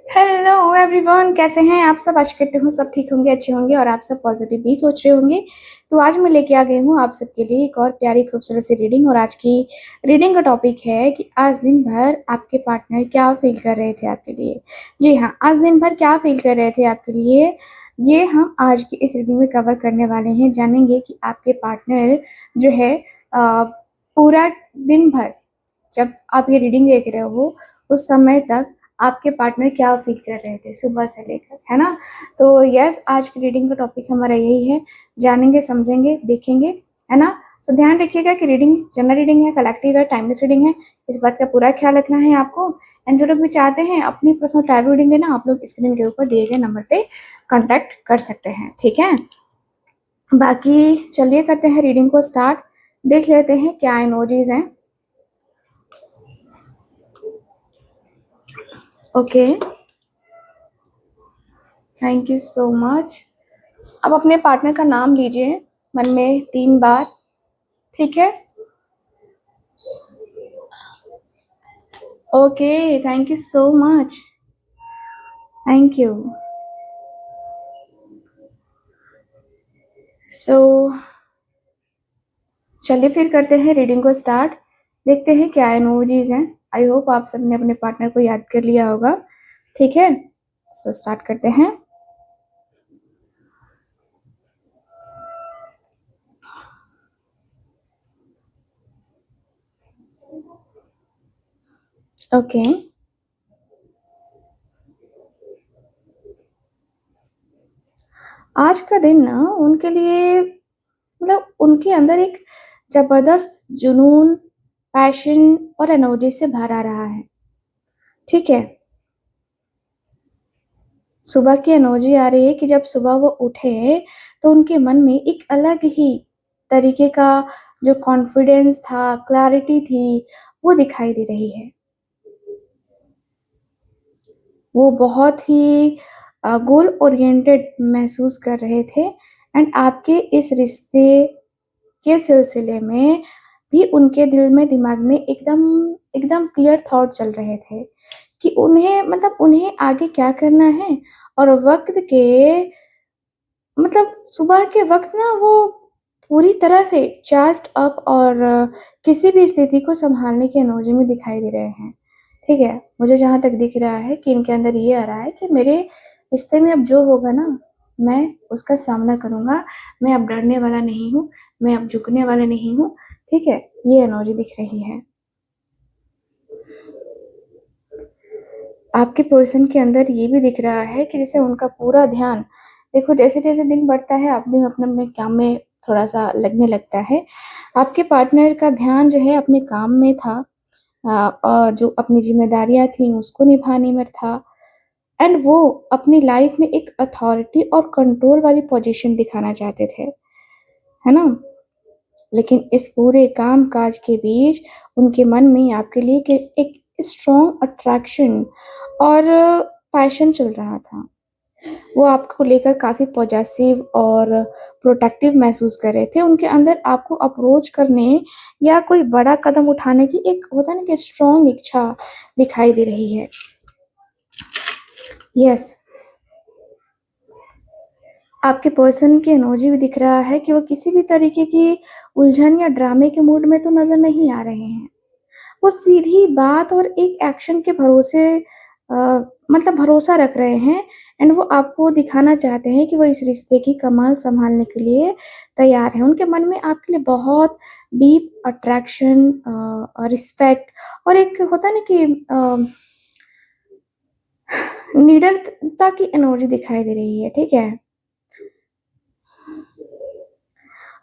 Hello everyone, कैसे हैं आप सब। आशा करती हूँ सब ठीक होंगे, अच्छे होंगे और आप सब पॉजिटिव भी सोच रहे होंगे। तो आज मैं लेके आ गई हूँ आप सबके लिए एक और प्यारी खूबसूरत सी रीडिंग। और आज की रीडिंग का टॉपिक है कि आज दिन भर आपके पार्टनर क्या फील कर रहे थे आपके लिए। जी हाँ, आज दिन भर क्या फील कर रहे थे आपके लिए, ये हम आज की इस रीडिंग में कवर करने वाले हैं। जानेंगे कि आपके पार्टनर जो है पूरा दिन भर, जब आप ये रीडिंग देख रहे हो उस समय तक आपके पार्टनर क्या फील कर रहे थे सुबह से लेकर, है ना। तो यस, आज की रीडिंग का टॉपिक हमारा यही है। जानेंगे, समझेंगे, देखेंगे, है ना। सो ध्यान रखिएगा कि रीडिंग जनरल रीडिंग है, कलेक्टिव है, टाइमलेस रीडिंग है। इस बात का पूरा ख्याल रखना है आपको। एंड जो लोग भी चाहते हैं अपनी पर्सनल टैरो रीडिंग लेना, आप लोग स्क्रीन के ऊपर दिए गए नंबर पे कांटेक्ट कर सकते हैं, ठीक है। बाकी चलिए करते हैं रीडिंग को स्टार्ट। देख लेते हैं क्या इमोजीज हैं। Okay, thank you so much. अब अपने पार्टनर का नाम लीजिए मन में 3 बार, ठीक है। Okay, thank you so much, thank you. So चलिए फिर करते हैं रीडिंग को स्टार्ट। देखते हैं क्या इमोजीज हैं। आई होप आप सबने अपने पार्टनर को याद कर लिया होगा, ठीक है। सो स्टार्ट करते हैं। ओके, आज का दिन ना उनके लिए, मतलब उनके अंदर एक जबरदस्त जुनून, पैशन और एनर्जी से भरा रहा है, ठीक है। सुबह की एनर्जी आ रही है कि जब सुबह वो उठे तो उनके मन में एक अलग ही तरीके का जो कॉन्फिडेंस था, क्लैरिटी थी, वो दिखाई दे रही है। वो बहुत ही गोल ओरिएंटेड महसूस कर रहे थे। एंड आपके इस रिश्ते के सिलसिले में भी उनके दिल में, दिमाग में एकदम एकदम क्लियर थॉट चल रहे थे कि उन्हें, मतलब उन्हें आगे क्या करना है। और वक्त के, मतलब सुबह के वक्त ना वो पूरी तरह से चार्ज्ड अप और किसी भी स्थिति को संभालने की एनर्जी में दिखाई दे रहे हैं, ठीक है। मुझे जहाँ तक दिख रहा है कि इनके अंदर ये आ रहा है कि मेरे रिश्ते में अब जो होगा ना, मैं उसका सामना करूँगा। मैं अब डरने वाला नहीं हूँ, मैं अब झुकने वाला नहीं हूँ, ठीक है। ये एनर्जी दिख रही है। आपके पर्सन के अंदर ये भी दिख रहा है कि जैसे उनका पूरा ध्यान, देखो जैसे जैसे दिन बढ़ता है आदमी अपने अपने काम में थोड़ा सा लगने लगता है। आपके पार्टनर का ध्यान जो है अपने काम में था, और जो अपनी जिम्मेदारियां थी उसको निभाने में था। एंड वो अपनी लाइफ में एक अथॉरिटी और कंट्रोल वाली पोजीशन दिखाना चाहते थे, है ना। लेकिन इस पूरे काम काज के बीच उनके मन में आपके लिए एक स्ट्रॉन्ग अट्रैक्शन और पैशन चल रहा था। वो आपको लेकर काफ़ी पॉजेसिव और प्रोटेक्टिव महसूस कर रहे थे। उनके अंदर आपको अप्रोच करने या कोई बड़ा कदम उठाने की एक, होता है ना कि स्ट्रॉन्ग इच्छा दिखाई दे रही है। यस, आपके पर्सन की एनर्जी भी दिख रहा है कि वो किसी भी तरीके की उलझन या ड्रामे के मूड में तो नज़र नहीं आ रहे हैं। वो सीधी बात और एक एक्शन के भरोसे, अ, मतलब भरोसा रख रहे हैं। एंड वो आपको दिखाना चाहते हैं कि वो इस रिश्ते की कमान संभालने के लिए तैयार हैं। उनके मन में आपके लिए बहुत डीप अट्रैक्शन, रिस्पेक्ट और एक, होता है ना कि निडरता की एनर्जी दिखाई दे रही है, ठीक है।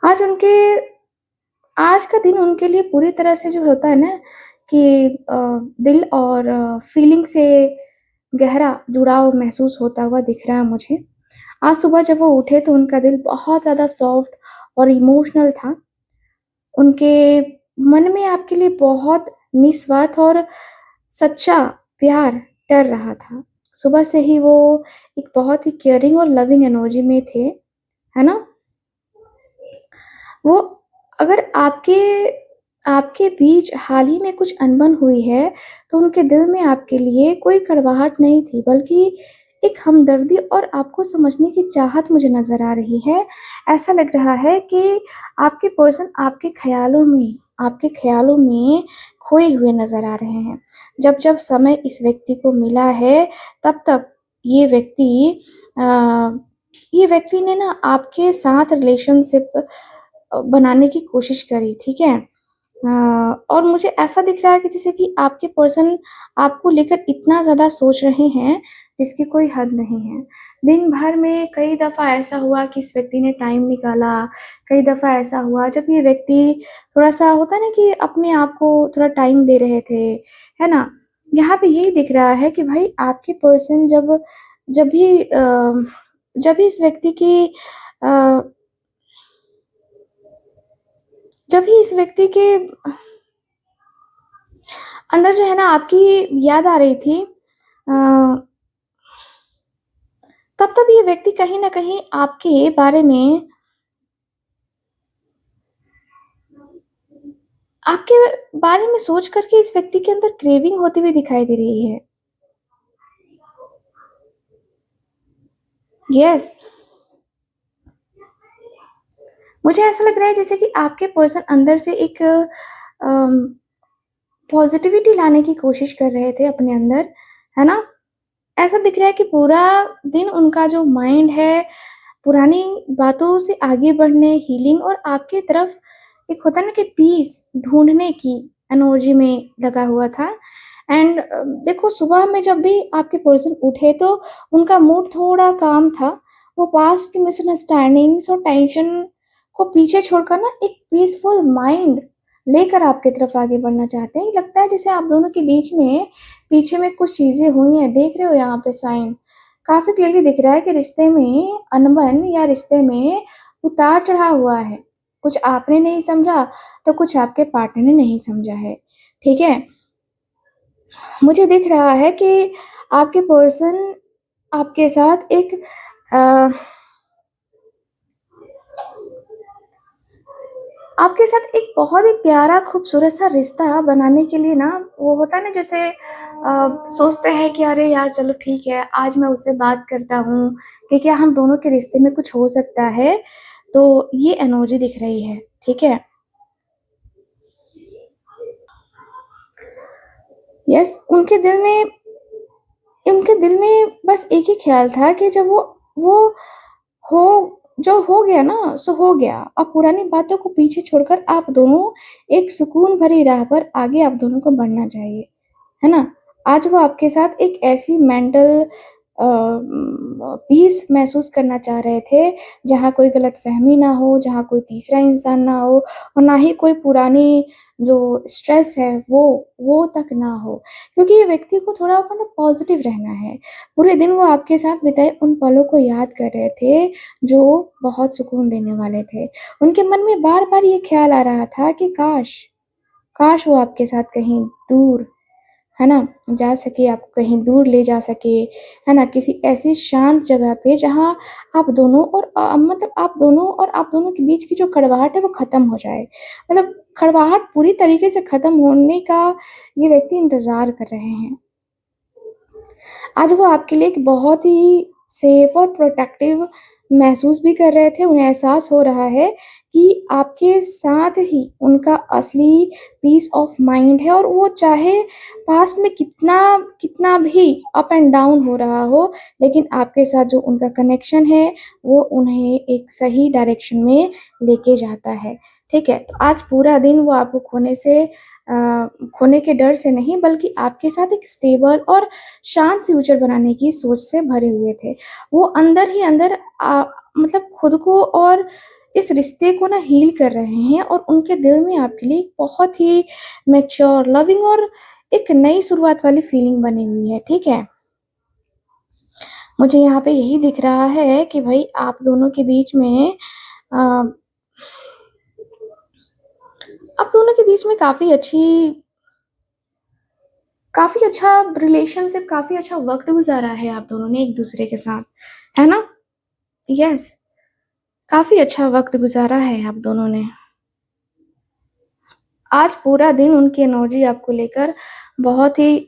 आज उनके, आज का दिन उनके लिए पूरी तरह से जो होता है ना कि दिल और फीलिंग से गहरा जुड़ाव महसूस होता हुआ दिख रहा है मुझे। आज सुबह जब वो उठे तो उनका दिल बहुत ज़्यादा सॉफ्ट और इमोशनल था। उनके मन में आपके लिए बहुत निस्वार्थ और सच्चा प्यार तैर रहा था। सुबह से ही वो एक बहुत ही केयरिंग और लविंग एनर्जी में थे, है ना। वो, अगर आपके आपके बीच हाल ही में कुछ अनबन हुई है, तो उनके दिल में आपके लिए कोई कड़वाहट नहीं थी, बल्कि एक हमदर्दी और आपको समझने की चाहत मुझे नज़र आ रही है। ऐसा लग रहा है कि आपके पर्सन आपके ख़्यालों में खोए हुए नज़र आ रहे हैं। जब-जब समय इस व्यक्ति को मिला है, तब-तब ये व्यक्ति अ, ये व्यक्ति ने ना आपके साथ रिलेशनशिप बनाने की कोशिश करी, ठीक है? और मुझे ऐसा दिख रहा है कि जैसे कि आपके पर्सन आपको लेकर इतना ज़्यादा सोच रहे हैं, जिसकी कोई हद नहीं है। दिन भर में कई दफ़ा ऐसा हुआ कि इस व्यक्ति ने टाइम निकाला, कई दफ़ा ऐसा हुआ जब ये व्यक्ति थोड़ा-सा होता है ना कि अपने आप को थोड़ा टाइम दे रहे थे, है ना? यहाँ पे यही दिख रहा है कि भाई आपके पर्सन जब भी जब भी इस व्यक्ति की अ, जब भी इस व्यक्ति के अंदर जो है ना आपकी याद आ रही थी तब ये व्यक्ति कहीं न कहीं आपके बारे में सोच कर के इस व्यक्ति के अंदर क्रेविंग होती हुई दिखाई दे रही है। यस, मुझे ऐसा लग रहा है जैसे कि आपके पर्सन अंदर से एक पॉज़िटिविटी लाने की कोशिश कर रहे थे अपने अंदर, है ना? ऐसा दिख रहा है कि पूरा दिन उनका जो माइंड है, पुरानी बातों से आगे बढ़ने, हीलिंग और आपके तरफ एक होता है ना कि पीस ढूँढने की एनर्जी में लगा हुआ था। एंड देखो सुबह में जब भी आपके पर्सन उठे तो उनका मूड थोड़ा काम था। वो पास्ट की मिसअंडरस्टैंडिंग्स और टेंशन को पीछे छोड़कर ना एक पीसफुल माइंड लेकर आपकी तरफ आगे बढ़ना चाहते हैं। लगता है जैसे आप दोनों के बीच में पीछे में कुछ चीज़ें हुई हैं, देख रहे हो यहाँ पे साइन। काफ़ी क्लियरली दिख रहा है कि रिश्ते में अनबन या रिश्ते में उतार-चढ़ाव हुआ है। कुछ आपने नहीं समझा, तो कुछ आपके पार्टनर ने नहीं समझा है, ठीक है? मुझे दिख रहा है कि आपके पर्सन आपके साथ अ, आपके साथ एक बहुत ही प्यारा खूबसूरत सा रिश्ता बनाने के लिए ना वो होता है ना जैसे सोचते हैं कि अरे यार चलो ठीक है आज मैं उससे बात करता हूँ कि क्या हम दोनों के रिश्ते में कुछ हो सकता है तो ये एनर्जी दिख रही है ठीक है यस उनके दिल में बस एक ही ख्याल था कि जब वो हो जो हो गया ना सो हो गया। अब पुरानी बातों को पीछे छोड़कर आप दोनों एक सुकून भरी राह पर आगे आप दोनों को बढ़ना चाहिए, है ना? आज वो आपके साथ एक ऐसी मेंटल पीस महसूस करना चाह रहे थे, जहाँ कोई गलतफ़हमी ना हो, जहाँ कोई तीसरा इंसान ना हो और ना ही कोई पुरानी जो स्ट्रेस है वो तक ना हो। क्योंकि ये व्यक्ति को थोड़ा मतलब पॉज़िटिव रहना है। पूरे दिन वो आपके साथ बिताए उन पलों को याद कर रहे थे, जो बहुत सुकून देने वाले थे। उनके मन में बार-बार ये ख़्याल आ रहा था कि काश वो आपके साथ कहीं दूर, है ना? जा सके, आपको कहीं दूर ले जा सके, है ना? किसी ऐसी शांत जगह पे जहाँ आप दोनों के बीच की जो कड़वाहट है वो ख़त्म हो जाए। मतलब कड़वाहट पूरी तरीके से ख़त्म होने का ये व्यक्ति इंतज़ार कर रहे हैं। आज वो आपके लिए एक बहुत ही सेफ और प्रोटेक्टिव महसूस भी कर रहे थे। उन्हें एहसास हो रहा है कि आपके साथ ही उनका असली पीस ऑफ माइंड है और वो चाहे पास्ट में कितना कितना भी अप एंड डाउन हो रहा हो, लेकिन आपके साथ जो उनका कनेक्शन है, वो उन्हें एक सही डायरेक्शन में लेके जाता है। ठीक है? तो आज पूरा दिन वो आपको खोने के डर से नहीं बल्कि आपके साथ एक स्टेबल और शांत फ्यूचर बनाने की सोच से भरे हुए थे। वो अंदर ही अंदर मतलब खुद को और इस रिश्ते को ना हील कर रहे हैं और उनके दिल में आपके लिए एक बहुत ही मैच्योर, लविंग और एक नई शुरुआत वाली फीलिंग बनी हुई है, ठीक है? मुझे यहाँ पे यही दिख रहा है कि भई आप दोनों के बीच में अ, आप दोनों के बीच में काफ़ी अच्छा रिलेशनशिप, काफ़ी अच्छा वक़्त गुज़ारा है आप दोनों ने एक-दूसरे के साथ, है ना? यस, काफ़ी अच्छा वक़्त गुज़ारा है आप दोनों ने। आज पूरा दिन उनकी एनर्जी आपको लेकर बहुत ही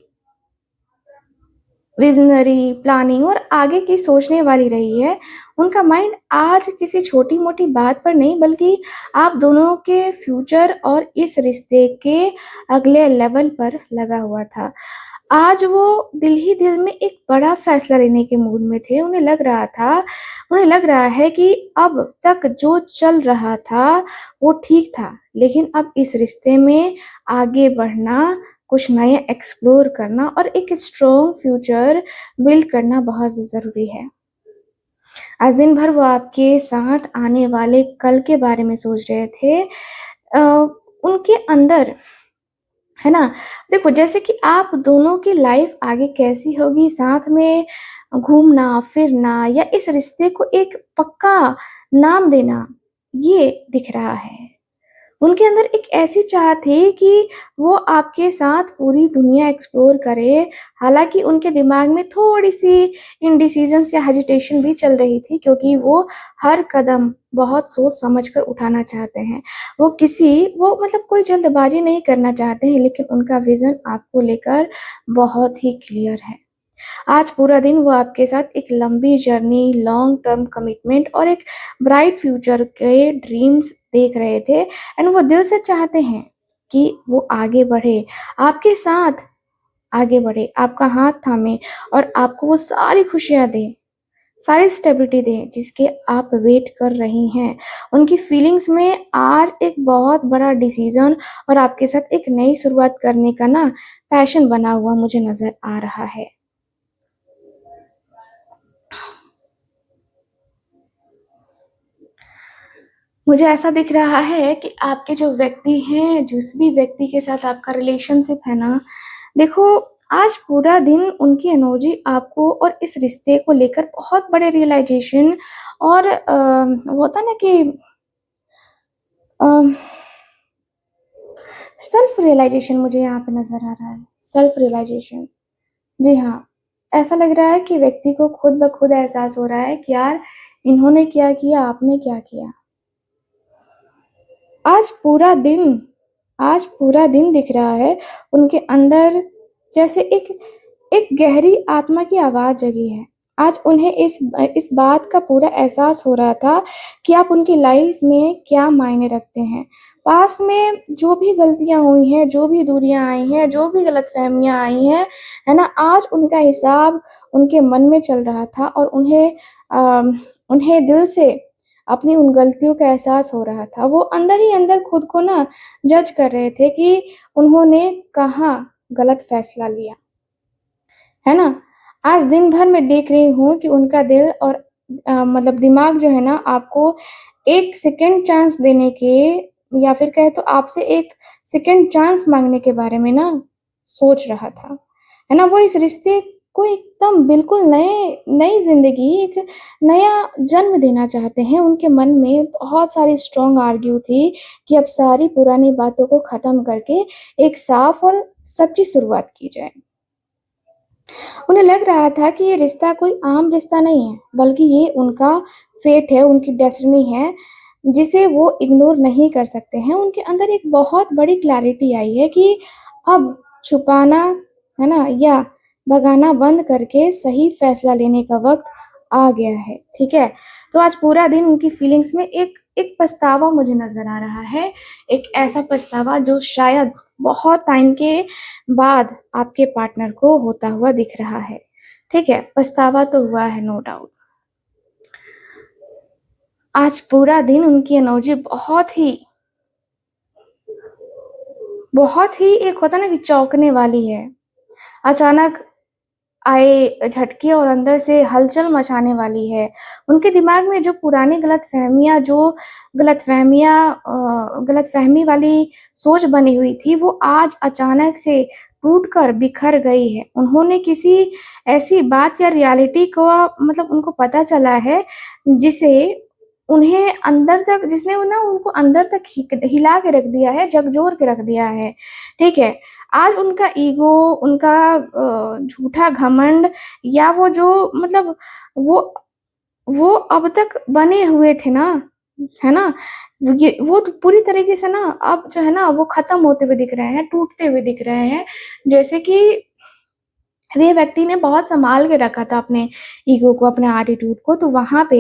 विज़नरी, प्लानिंग और आगे की सोचने वाली रही है। उनका माइंड आज किसी छोटी-मोटी बात पर नहीं बल्कि आप दोनों के फ्यूचर और इस रिश्ते के अगले लेवल पर लगा हुआ था। आज वो दिल ही दिल में एक बड़ा फैसला लेने के मूड में थे। उन्हें लग रहा है कि अब तक जो चल रहा था, वो ठीक था, लेकिन अब इस रिश्ते में आगे बढ़ना, कुछ नया एक्सप्लोर करना और एक स्ट्रॉन्ग फ्यूचर बिल्ड करना बहुत ज़रूरी है। आज दिन भर वो आपके साथ आने वाले कल के बारे में सोच रहे थे। उनके अंदर है ना? देखो जैसे कि आप दोनों की लाइफ़ आगे कैसी होगी, साथ में घूमना-फिरना या इस रिश्ते को एक पक्का नाम देना, ये दिख रहा है। उनके अंदर एक ऐसी चाह थी कि वो आपके साथ पूरी दुनिया एक्सप्लोर करे, हालाँकि उनके दिमाग में थोड़ी-सी इंडिसिज़न्स या हेजिटेशन भी चल रही थी क्योंकि वो हर कदम बहुत सोच समझ कर उठाना चाहते हैं। वो मतलब कोई जल्दबाज़ी नहीं करना चाहते हैं, लेकिन उनका विज़न आपको लेकर बहुत ही क्लियर है। आज पूरा दिन वो आपके साथ एक लंबी जर्नी, लॉन्ग टर्म कमिटमेंट और एक ब्राइट फ्यूचर के ड्रीम्स देख रहे थे एंड वो दिल से चाहते हैं कि वो आगे बढ़े, आपके साथ आगे बढ़े, आपका हाथ थामे और आपको वो सारी खुशियाँ दे, सारी स्टेबिलिटी दे जिसके आप वेट कर रही हैं। उनकी फीलिंग्स में आज एक बहुत बड़ा डिसीज़न और आपके साथ एक नई शुरुआत करने का ना पैशन बना हुआ मुझे नज़र आ रहा है। मुझे ऐसा दिख रहा है कि आपके जो व्यक्ति हैं, जिस भी व्यक्ति के साथ आपका रिलेशनशिप है ना, देखो आज पूरा दिन उनकी एनर्जी आपको और इस रिश्ते को लेकर बहुत बड़े रियलाइज़ेशन और वो होता है ना कि अ, सेल्फ रियलाइज़ेशन मुझे यहाँ पे नज़र आ रहा है, सेल्फ रियलाइज़ेशन। जी हाँ, ऐसा लग रहा है कि व्यक्ति को खुद ब खुद एहसास हो रहा है कि यार इन्होंने क्या किया, आपने क्या किया। आज पूरा दिन आज पूरा दिन दिख रहा है उनके अंदर जैसे एक एक गहरी आत्मा की आवाज़ जगी है। आज उन्हें इस बात का पूरा एहसास हो रहा था कि आप उनकी लाइफ़ में क्या मायने रखते हैं। पास्ट में जो भी गलतियाँ हुई हैं, जो भी दूरियाँ आई हैं, जो भी गलतफ़हमियाँ आई हैं, है ना? आज उनका हिसाब उनके मन में चल रहा था और उन्हें दिल से अपनी उन गलतियों का एहसास हो रहा था। वो अंदर ही अंदर खुद को ना जज कर रहे थे कि उन्होंने कहाँ गलत फ़ैसला लिया, है ना? आज दिन भर मैं देख रही हूँ कि उनका दिल और मतलब दिमाग जो है ना आपको एक सेकंड चांस देने के या फिर कहें तो आपसे एक सेकंड चांस माँगने के बारे में ना सोच रहा था, है ना? वो इस रिश्ते को एकदम बिल्कुल नई ज़िंदगी, एक नया जन्म देना चाहते हैं। उनके मन में बहुत सारी स्ट्रॉन्ग आर्ग्यू थी कि अब सारी पुरानी बातों को ख़त्म करके एक साफ़ और सच्ची शुरुआत की जाए। उन्हें लग रहा था कि ये रिश्ता कोई आम रिश्ता नहीं है, बल्कि ये उनका फ़ेट है, उनकी डेस्टिनी है, जिसे वो इग्नोर नहीं कर सकते हैं। उनके अंदर एक बहुत बड़ी क्लैरिटी आई है कि अब छुपाना, है ना? या भगाना बंद करके सही फ़ैसला लेने का वक़्त आ गया है, ठीक है? तो आज पूरा दिन उनकी फीलिंग्स में एक एक पछतावा मुझे नज़र आ रहा है, एक ऐसा पछतावा जो शायद बहुत टाइम के बाद आपके पार्टनर को होता हुआ दिख रहा है, ठीक है? पछतावा तो हुआ है नो डाउट। आज पूरा दिन उनकी एनर्जी बहुत ही एक होता है ना कि चौंकने वाली है। अचानक आए झटके और अंदर से हलचल मचाने वाली है। उनके दिमाग में जो पुरानी गलतफ़हमी वाली सोच बनी हुई थी, वो आज अचानक से टूट कर बिखर गई है। उन्होंने किसी ऐसी बात या रियलिटी को मतलब उनको पता चला है, जिसे जिसने वो ना उनको अंदर तक हिला के रख दिया है, झकझोर के रख दिया है, ठीक है? आज उनका ईगो, उनका झूठा घमंड या वो जो मतलब वो वो अब तक बने हुए थे ना, है ना? वो तो पूरी तरीके से ना अब जो है ना वो खत्म होते हुए दिख रहे हैं, टूटते हुए दिख रहे हैं। जैसे कि ये व्यक्ति ने बहुत सँभाल के रखा था अपने ईगो को, अपने एटीट्यूड को, तो वहाँ पे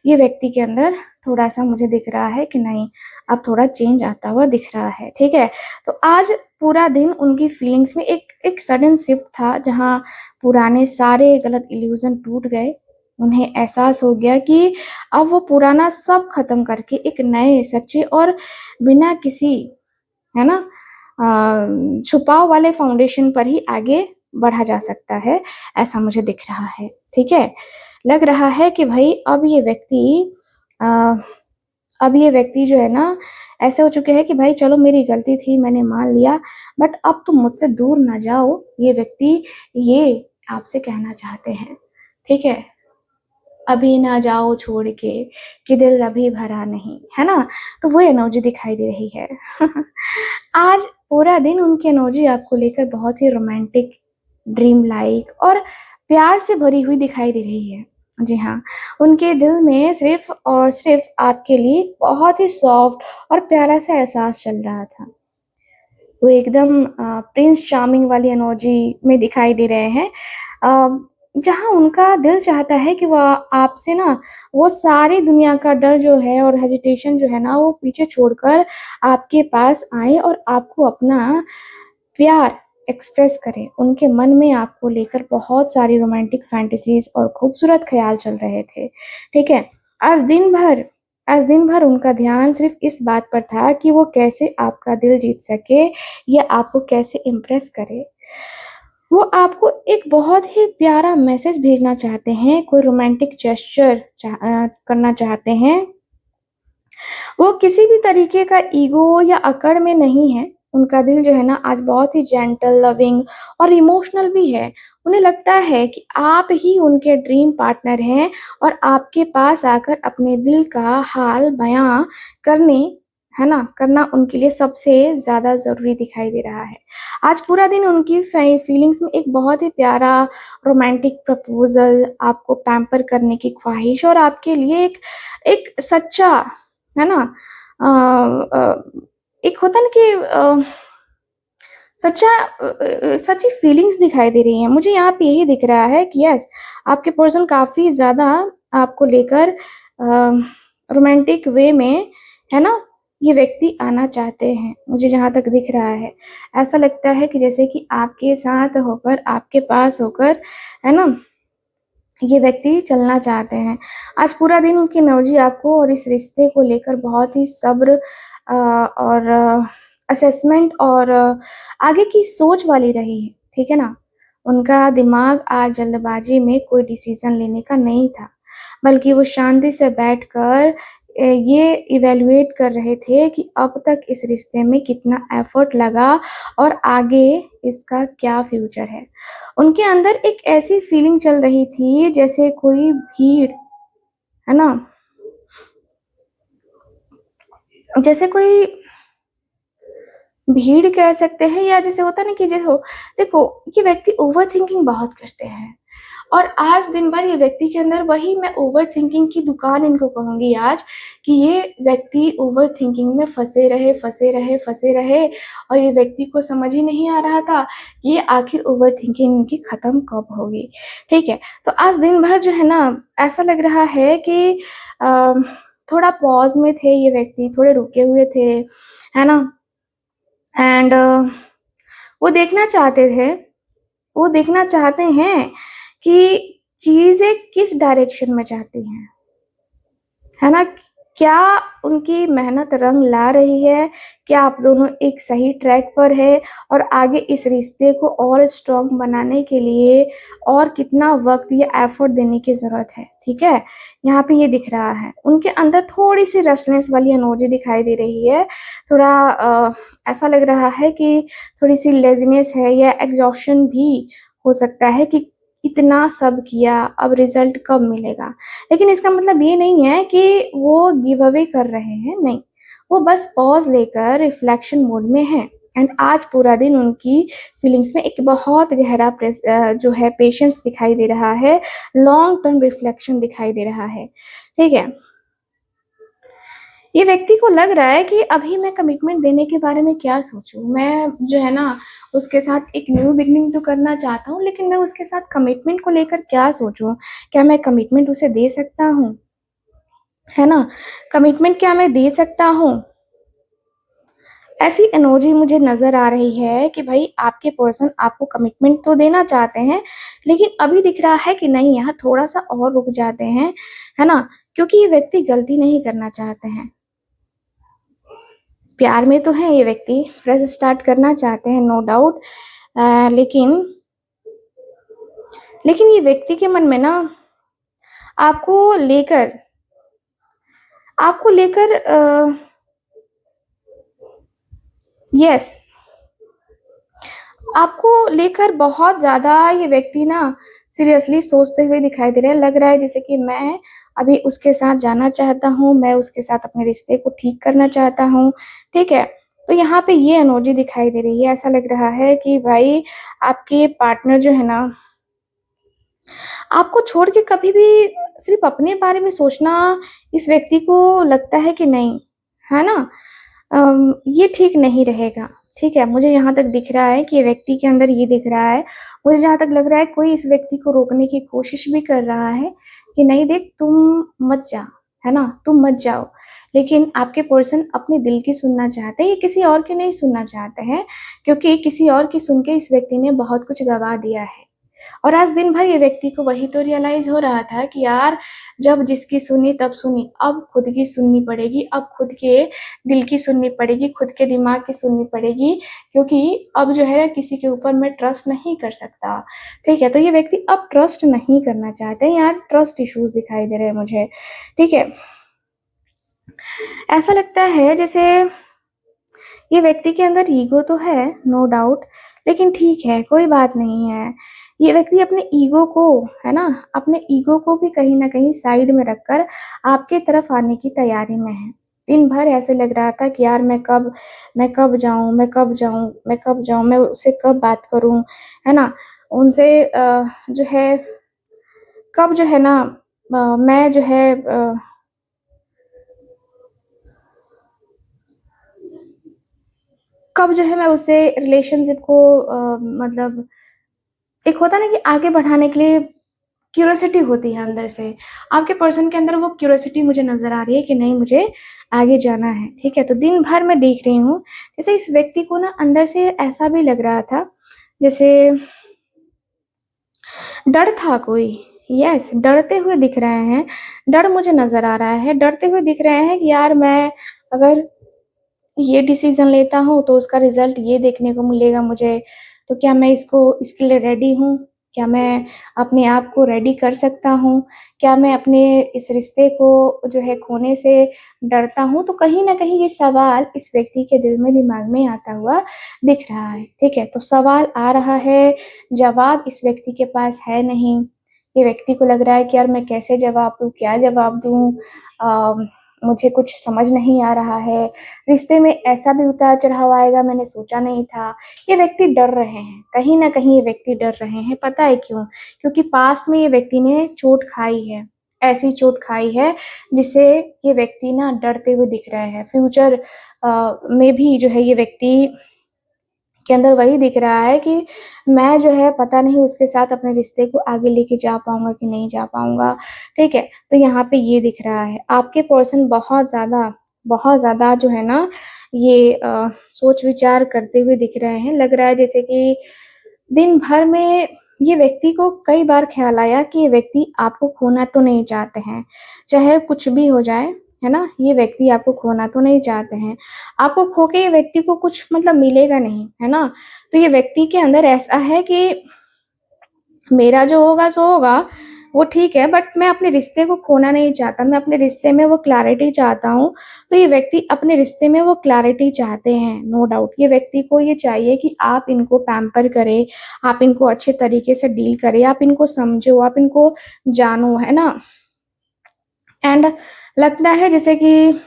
ये व्यक्ति के अंदर थोड़ा-सा मुझे दिख रहा है कि नहीं, अब थोड़ा चेंज आता हुआ दिख रहा है, ठीक है? तो आज पूरा दिन उनकी फीलिंग्स में एक एक सडन शिफ्ट था, जहाँ पुराने सारे गलत इल्यूज़न टूट गए। उन्हें एहसास हो गया कि अब वो पुराना सब खत्म करके एक नए, सच्चे और बिना किसी, है ना, छुपाव वाले फाउंडेशन पर ही आगे बढ़ा जा सकता है, ऐसा मुझे दिख रहा है, ठीक है? लग रहा है कि भई अ, अब ये व्यक्ति जो है ना ऐसे हो चुके हैं कि भाई चलो मेरी गलती थी, मैंने मान लिया, बट अब तुम मुझसे दूर ना जाओ, ये व्यक्ति ये आपसे कहना चाहते हैं, ठीक है? अभी ना जाओ छोड़ के कि दिल अभी भरा नहीं, है ना? तो वो एनर्जी दिखाई दे रही है। आज पूरा दिन उनकी एनर्जी आपको लेकर बहुत ही रोमांटिक, ड्रीम लाइक और प्यार से भरी हुई दिखाई दे रही है। जी हाँ, उनके दिल में सिर्फ़ और सिर्फ़ आपके लिए बहुत ही सॉफ्ट और प्यारा-सा एहसास चल रहा था। वो एकदम प्रिंस चार्मिंग वाली एनर्जी में दिखाई दे रहे हैं। अ, जहाँ उनका दिल चाहता है कि वो आपसे ना वो सारी दुनिया का डर जो है और हेजिटेशन जो है ना वो पीछे छोड़कर आपके पास आएँ और आपको अपना प्यार एक्सप्रेस करें। उनके मन में आपको लेकर बहुत सारी रोमांटिक फैंटेसीज़ और खूबसूरत ख़्याल चल रहे थे, ठीक है? आज दिन भर आज दिन भर उनका ध्यान सिर्फ़ इस बात पर था कि वो कैसे आपका दिल जीत सके या आपको कैसे इम्प्रेस करे। वो आपको एक बहुत ही प्यारा मैसेज भेजना चाहते हैं, कोई रोमांटिक जेस्चर करना चाहते हैं। वो किसी भी तरीके का ईगो या अकड़ में नहीं है। उनका दिल जो है ना आज बहुत ही जेंटल, लविंग और इमोशनल भी है। उन्हें लगता है कि आप ही उनके ड्रीम पार्टनर हैं और आपके पास आकर अपने दिल का हाल बयाँ करने है ना, करना उनके लिए सबसे ज़्यादा ज़रूरी दिखाई दे रहा है। आज पूरा दिन उनकी फीलिंग्स में एक बहुत ही प्यारा रोमांटिक प्रपोज़ल, आपको पैम्पर करने की ख्वाहिश और आपके लिए एक एक सच्चा, है ना? एक होता है ना कि सच्ची फीलिंग्स दिखाई दे रही हैं। मुझे यहाँ पे यही दिख रहा है कि यस, आपके पर्सन काफ़ी ज़्यादा आपको लेकर रोमांटिक वे में, है ना, ये व्यक्ति आना चाहते हैं, मुझे जहाँ तक दिख रहा है। ऐसा लगता है कि जैसे कि आपके साथ होकर, आपके पास होकर, है ना, ये व्यक्ति चलना चाहते हैं। आज पूरा दिन उनकी एनर्जी आपको और इस रिश्ते को लेकर बहुत ही सब्र और असेसमेंट और आगे की सोच वाली रही है, ठीक है ना? उनका दिमाग आज जल्दबाज़ी में कोई डिसीज़न लेने का नहीं था, बल्कि वो शांति से बैठकर ये इवैल्यूएट कर रहे थे कि अब तक इस रिश्ते में कितना एफ़र्ट लगा और आगे इसका क्या फ्यूचर है। उनके अंदर एक ऐसी फीलिंग चल रही थी जैसे कोई भीड़, है ना? जैसे कोई भीड़ कह सकते हैं या जैसे होता है ना कि जैसे देखो, ये व्यक्ति ओवरथिंकिंग बहुत करते हैं और आज दिन भर ये व्यक्ति के अंदर वही मैं ओवरथिंकिंग की दुकान इनको कहूँगी आज कि ये व्यक्ति ओवरथिंकिंग में फँसे रहे और ये व्यक्ति को समझ ही नहीं आ रहा था कि ये आखिर ओवरथिंकिंग इनकी ख़त्म कब होगी, ठीक है? तो आज दिन भर जो है ना ऐसा लग रहा है कि अ, थोड़ा पॉज़ में थे ये व्यक्ति, थोड़े रुके हुए थे, है ना? एंड वो वो देखना चाहते हैं कि चीज़ें किस डायरेक्शन में जाती हैं, है ना? क्या उनकी मेहनत रंग ला रही है? क्या आप दोनों एक सही ट्रैक पर हैं? और आगे इस रिश्ते को और स्ट्रॉन्ग बनाने के लिए और कितना वक़्त या एफ़र्ट देने की ज़रूरत है, ठीक है? यहाँ पे ये दिख रहा है। उनके अंदर थोड़ी-सी रेस्टलेस वाली एनर्जी दिखाई दे रही है। थोड़ा ऐसा लग रहा है कि थोड़ी-सी लेज़ीनेस है या एग्ज़ॉशन भी हो सकता है कि इतना सब किया, अब रिज़ल्ट कब मिलेगा? लेकिन इसका मतलब ये नहीं है कि वो गिव अवे कर रहे हैं, नहीं। वो बस पॉज़ लेकर रिफ्लेक्शन मोड में हैं एंड आज पूरा दिन उनकी फीलिंग्स में एक बहुत गहरा जो है पेशेंस दिखाई दे रहा है, लॉन्ग टर्म रिफ्लेक्शन दिखाई दे रहा है, ठीक है? ये व्यक्ति को लग रहा है कि अभी मैं कमिटमेंट देने के बारे में क्या सोचूँ? मैं जो है ना उसके साथ एक न्यू बिगिनिंग तो करना चाहता हूँ, लेकिन मैं उसके साथ कमिटमेंट को लेकर क्या सोचूँ? क्या मैं कमिटमेंट उसे दे सकता हूँ? है ना? कमिटमेंट क्या मैं दे सकता हूँ? ऐसी एनर्जी मुझे नज़र आ रही है कि भई आपके पर्सन आपको कमिटमेंट तो देना चाहते हैं, लेकिन अभी दिख रहा है कि नहीं, यहाँ थोड़ा-सा और रुक जाते हैं, है ना? क्योंकि ये व्यक्ति गलती नहीं करना चाहते हैं। प्यार में तो है ये व्यक्ति, फ्रेश स्टार्ट करना चाहते हैं नो डाउट, लेकिन ये व्यक्ति के मन में ना आपको लेकर आपको लेकर यस, आपको लेकर बहुत ज़्यादा ये व्यक्ति ना सीरियसली सोचते हुए दिखाई दे रहे हैं। लग रहा है जैसे कि मैं अभी उसके साथ जाना चाहता हूँ, मैं उसके साथ अपने रिश्ते को ठीक करना चाहता हूँ, ठीक है? तो यहाँ पे ये एनर्जी दिखाई दे रही है। ऐसा लग रहा है कि भाई आपके पार्टनर जो है ना, आपको छोड़ के कभी भी सिर्फ़ अपने बारे में सोचना इस व्यक्ति को लगता है कि नहीं, है ना? ये ठीक नहीं रहेगा, ठीक है? मुझे यहाँ तक दिख रहा है कि ये व्यक्ति के अंदर ये दिख रहा है, मुझे जहाँ तक लग रहा है कोई इस व्यक्ति को रोकने की कोशिश भी कर रहा है कि नहीं देख तुम मत जा, है ना? तुम मत जाओ। लेकिन आपके पर्सन अपने दिल की सुनना चाहते हैं, ये किसी और की नहीं सुनना चाहते हैं, क्योंकि किसी और की सुन के इस व्यक्ति ने बहुत कुछ गँवा दिया है। और आज दिन भर ये व्यक्ति को वही तो रियलाइज़ हो रहा था कि यार जब जिसकी सुनी तब सुनी, अब खुद की सुननी पड़ेगी, अब खुद के दिल की सुननी पड़ेगी, खुद के दिमाग की सुननी पड़ेगी, क्योंकि अब जो है ना किसी के ऊपर मैं ट्रस्ट नहीं कर सकता, ठीक है? तो ये व्यक्ति अब ट्रस्ट नहीं करना चाहते हैं, यहाँ ट्रस्ट इश्यूज़ दिखाई दे रहे हैं मुझे, ठीक है? ऐसा लगता है जैसे ये व्यक्ति के अंदर ईगो तो है, नो डाउट, लेकिन ठीक है, कोई बात नहीं है। ये व्यक्ति अपने ईगो को, है ना, अपने ईगो को भी कहीं न कहीं साइड में रखकर आपके तरफ आने की तैयारी में है। दिन भर ऐसे लग रहा था कि यार मैं कब जाऊँ, मैं कब जाऊँ, मैं कब जाऊँ, मैं उससे कब बात करूँ, है ना? उनसे जो है कब जो है ना मैं जो है कब जो है मैं उससे रिलेशनशिप को मतलब एक होता है ना कि आगे बढ़ाने के लिए क्यूरियोसिटी होती है अंदर से। आपके पर्सन के अंदर वो क्यूरियोसिटी मुझे नज़र आ रही है कि नहीं मुझे आगे जाना है, ठीक है? तो दिन भर मैं देख रही हूँ, जैसे इस व्यक्ति को ना अंदर से ऐसा भी लग रहा था, जैसे डर था कोई, यस, डरते हुए दिख रहे हैं। डर मुझे नज़र आ रहा है, डरते हुए दिख रहे हैं कि यार मैं अगर ये डिसीज़न लेता हूँ तो उसका रिज़ल्ट ये देखने को मिलेगा मुझे, तो क्या मैं इसके लिए रेडी हूँ? क्या मैं अपने आप को रेडी कर सकता हूँ? क्या मैं अपने इस रिश्ते को जो है खोने से डरता हूँ? तो कहीं न कहीं ये सवाल इस व्यक्ति के दिल में, दिमाग में आता हुआ दिख रहा है, ठीक है? तो सवाल आ रहा है, जवाब इस व्यक्ति के पास है नहीं। ये व्यक्ति को लग रहा है कि यार मैं कैसे जवाब दूँ, क्या जवाब दूँ? मुझे कुछ समझ नहीं आ रहा है। रिश्ते में ऐसा भी उतार-चढ़ाव आएगा मैंने सोचा नहीं था। ये व्यक्ति डर रहे हैं, कहीं न कहीं ये व्यक्ति डर रहे हैं, पता है क्यों? क्योंकि पास्ट में ये व्यक्ति ने चोट खाई है, ऐसी चोट खाई है जिससे ये व्यक्ति ना डरते हुए दिख रहे हैं। फ्यूचर में भी जो है ये व्यक्ति के अंदर वही दिख रहा है कि मैं जो है पता नहीं उसके साथ अपने रिश्ते को आगे लेके जा पाऊँगा कि नहीं जा पाऊँगा, ठीक है? तो यहाँ पे ये दिख रहा है। आपके पर्सन बहुत ज़्यादा जो है ना ये सोच-विचार करते हुए दिख रहे हैं। लग रहा है जैसे कि दिन भर में ये व्यक्ति को कई बार ख़्याल आया कि ये व्यक्ति आपको खोना तो नहीं चाहते हैं, चाहे कुछ भी हो जाए, है ना? ये व्यक्ति आपको खोना तो नहीं चाहते हैं। आपको खो के ये व्यक्ति को कुछ मतलब मिलेगा नहीं, है ना? तो ये व्यक्ति के अंदर ऐसा है कि मेरा जो होगा सो होगा, वो ठीक है, बट मैं अपने रिश्ते को खोना नहीं चाहता, मैं अपने रिश्ते में वो क्लैरिटी चाहता हूँ। तो ये व्यक्ति अपने रिश्ते में वो क्लैरिटी चाहते हैं, नो डाउट। ये व्यक्ति को ये चाहिए कि आप इनको पैम्पर करें, आप इनको अच्छे तरीके से डील करें, आप इनको समझो, आप इनको जानो, है ना? एंड लगता है जैसे कि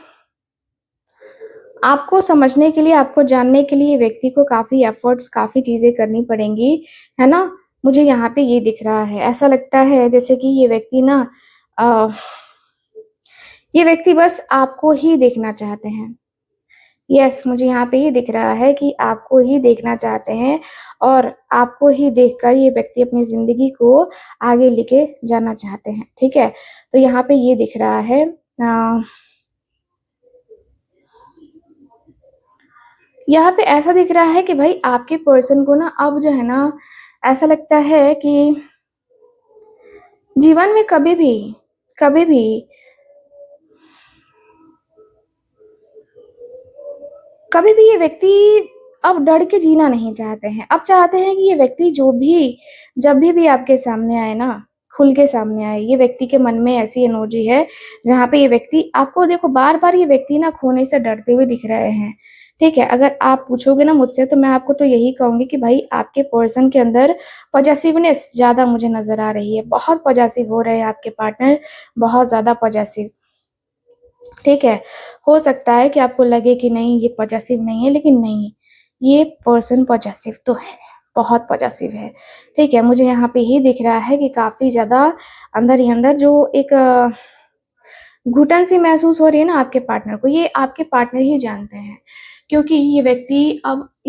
आपको समझने के लिए, आपको जानने के लिए व्यक्ति को काफ़ी एफ़र्ट्स, काफ़ी चीज़ें करनी पड़ेंगी, है ना? मुझे यहाँ पे ये दिख रहा है। ऐसा लगता है जैसे कि ये व्यक्ति ना अ, ये व्यक्ति बस आपको ही देखना चाहते हैं। यस, मुझे यहाँ पे ये दिख रहा है कि आपको ही देखना चाहते हैं और आपको ही देखकर ये व्यक्ति अपनी ज़िंदगी को आगे लेके जाना चाहते हैं, ठीक है? तो यहाँ पे ये दिख रहा है यहाँ पे ऐसा दिख रहा है कि भाई आपके पर्सन को ना अब जो है ना, ऐसा लगता है कि जीवन में कभी भी कभी भी ये व्यक्ति अब डर के जीना नहीं चाहते हैं। अब चाहते हैं कि ये व्यक्ति जब भी आपके सामने आए ना, खुल के सामने आए। ये व्यक्ति के मन में ऐसी एनर्जी है, जहाँ पे ये व्यक्ति आपको देखो बार-बार ये व्यक्ति ना खोने से डरते हुए दिख रहे हैं। ठीक है? अगर आप पूछोगे ना मुझसे तो मैं आपको तो यही कहूँगी कि भाई आपके पर्सन के अंदर पॉसेसिवनेस ज़्यादा मुझे नज़र आ रही है। बहुत पॉसेसिव हो रहे हैं आपके पार्टनर, बहुत ज़्यादा पॉसेसिव। ठीक है? हो सकता है कि आपको लगे कि नहीं ये पॉसेसिव नहीं है, लेकिन नहीं, ये पर्सन पॉसेसिव तो है, बहुत पॉसेसिव है। ठीक है? मुझे यहाँ पे ये दिख रहा है कि काफ़ी ज़्यादा अंदर ही अंदर जो एक घुटन सी महसूस हो रही है ना आपके पार्टनर को, ये आपके पार्टनर ही जानते हैं। क्योंकि ये